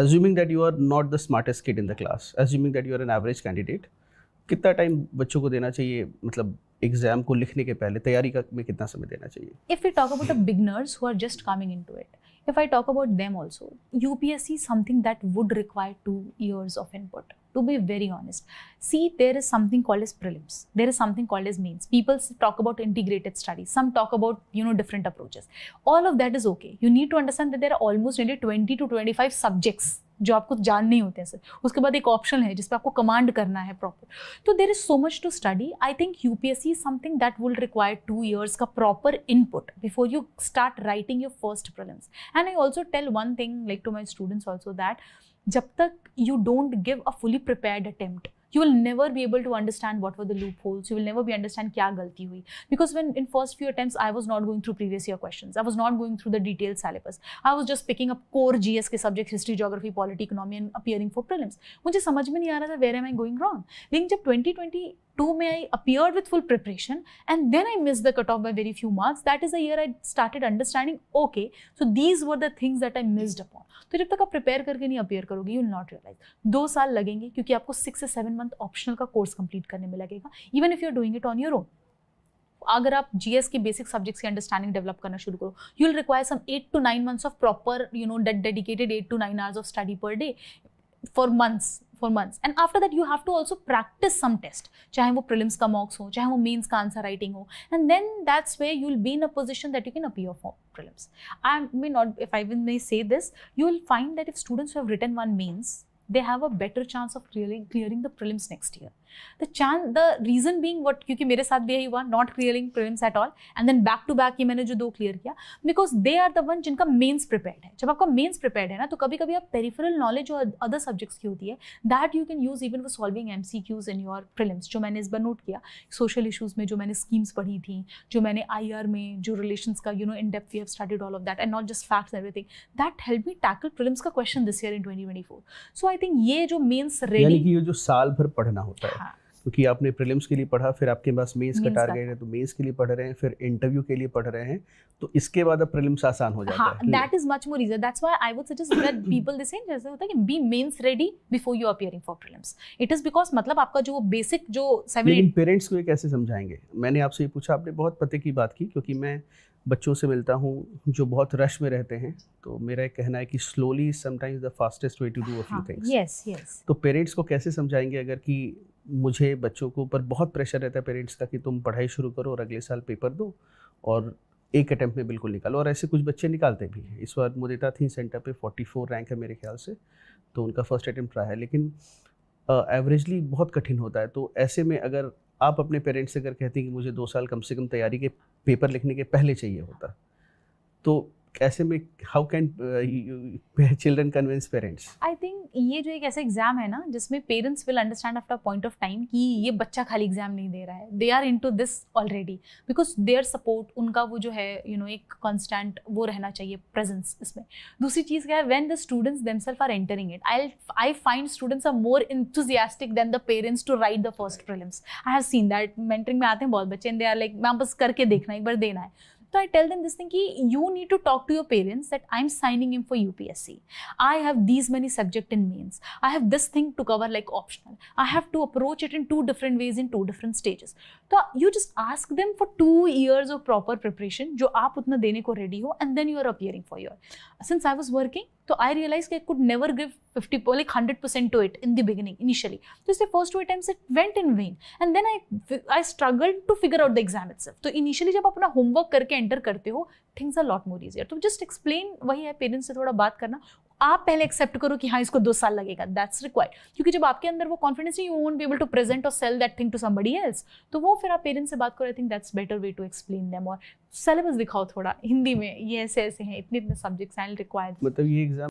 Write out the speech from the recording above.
assuming that you are not the smartest kid in the class, assuming that you are an average candidate, कितना time बच्चों को देना चाहिए, मतलब exam को लिखने के पहले तैयारी का में कितना समय देना चाहिए? If we talk about the beginners who are just coming into it, if I talk about them also, UPSC is something that would require 2 years of input. To be very honest, see, there is something called as prelims. There is something called as mains. People talk about integrated studies. Some talk about, different approaches. All of that is okay. You need to understand that there are almost nearly 20 to 25 subjects जो आपको जानने होते हैं sir. उसके बाद एक option है जिसपे आपको कमांड करना है प्रॉपर. तो there is so much to study. I think UPSC is something that will require 2 years का proper input before you start writing your first prelims. And I also tell one thing like to my students also that जब तक you don't give a fully prepared attempt, you will never be able to understand what were the loopholes. You will never be understand kya galti hui. Because when in first few attempts, I was not going through previous year questions. I was not going through the detailed syllabus. I was just picking up core GS के subject, history, geography, polity, economy and appearing for prelims. मुझे समझ में नहीं आ रहा था where am I going wrong. लेकिन जब 2022 में I appeared with full preparation and then I missed the cutoff by very few marks, that is the year I started understanding, okay, so these were the things that I missed upon. तो जब तक आप prepare करके नहीं appear करोगे, you will not realise. 2 साल लगेंगे क्योंकि आपको 6 से 7 मंथ ऑप्शनल का कोर्स कंप्लीट करने में लगेगा, even if you are doing it on your own. अगर आप जीएस के बेसिक सब्जेक्ट्स की अंडरस्टैंडिंग डेवलप करना शुरू करो, you will require some 8 to 9 months of proper dedicated 8 to 9 hours of study per day for months. And after that you have to also practice some test, चाहे वो prelims का mocks हो, चाहे वो mains का answer writing हो, and then that's where you will be in a position that you can appear for prelims. I may not, if I may say this, you will find that if students who have written one mains, they have a better chance of really clearing the prelims next year. The reason being what, क्योंकि मेरे साथ भी यही हुआ, not clearing prelims at all, and then back to back ये मैंने जो 2 clear किया, because they are the one जिनका mains prepared है. जब आपका mains prepared है ना, तो कभी कभी आप peripheral knowledge और other subjects की होती है, that you can use even for solving MCQs in your prelims. जो मैंने इस बार नोट किया, social issues में जो मैंने schemes पढ़ी थी, जो मैंने IR में जो relations का in depth we have studied all of that and not just facts and everything, that helped me tackle prelims का question this year in 2024. So I think ये जो mains ready, यानी कि ये जो साल भर पढ़ना होता है, क्योंकि आपने प्रीलिम्स के लिए पढ़ा, फिर आपके पास मेंस का टारगेट है, तो मेंस के लिए पढ़ रहे हैं, फिर इंटरव्यू के लिए पढ़ रहे हैं, तो इसके बाद अब प्रीलिम्स आसान हो जाता है. That is much more easier. That's why I would suggest that people they say जैसे होता है कि be mains ready before you appearing for prelims. It is because मतलब आपका जो बेसिक जो 7-8. लेकिन पेरेंट्स को ये कैसे समझाएंगे? मैंने आपसे ये पूछा, आपने बहुत पते की बात की, क्योंकि मैं बच्चों से मिलता हूँ जो बहुत रश में रहते हैं, तो मेरा एक कहना है कि slowly is sometimes the fastest way to do a few things. Yes. तो पेरेंट्स को कैसे समझाएंगे अगर कि मुझे बच्चों को ऊपर बहुत प्रेशर रहता है पेरेंट्स का कि तुम पढ़ाई शुरू करो और अगले साल पेपर दो और एक अटेम्प्ट में बिल्कुल निकालो, और ऐसे कुछ बच्चे निकालते भी हैं. इस बार मुदिता थी सेंटर पे 44 रैंक है मेरे ख्याल से, तो उनका फर्स्ट अटेम्प्ट रहा है, लेकिन एवरेजली बहुत कठिन होता है. तो ऐसे में अगर आप अपने पेरेंट्स से अगर कहते हैं कि मुझे 2 साल कम से कम तैयारी के पेपर लिखने के पहले चाहिए होता, तो ऐसे में how can children convince parents? I think ये जो एक ऐसा एग्जाम है ना जिसमें parents will understand after point of time कि ये बच्चा खाली एग्जाम नहीं दे रहा है, they are into this already, because their support, उनका वो जो है एक कांस्टेंट वो रहना चाहिए प्रेजेंस इसमें. दूसरी चीज़ क्या है, when the students themselves are entering it, I find students are more enthusiastic than the parents to write the first prelims. I have seen that. Mentoring में आते हैं बहुत बच्चे एंड दे आर लाइक मैं बस करके देखना, एक बार देना है. So I tell them this thing कि you need to talk to your parents that I'm signing in for UPSC. I have these many subject in mains. I have this thing to cover like optional. I have to approach it in 2 different ways in 2 different stages. So you just ask them for 2 years of proper preparation जो आप उतना देने को ready हो, and then you are appearing for your. Since I was working, so I realized I could never give 100% to it in the beginning, initially. Just the first 2 attempts, it went in vain. And then I struggled to figure out the exam itself. तो initially जब आप अपना homework करके enter करते हो, things are lot more easier. तो just explain, वही है पेरेंट्स से थोड़ा बात करना. आप पहले एक्सेप्ट करो कि हाँ इसको 2 साल लगेगा, दैट्स रिक्वायर्ड. क्योंकि जब आपके अंदर वो कॉन्फिडेंस नहीं, you won't be able to present और sell that thing to somebody else, तो वो फिर आप पेरेंट्स से बात करो. I think that's better way to explain them. और सिलेबस दिखाओ थोड़ा हिंदी में, ये ऐसे ऐसे हैं, इतने इतने सब्जेक्ट्स हैं रिक्वायर्ड. मतलब ये एग्जाम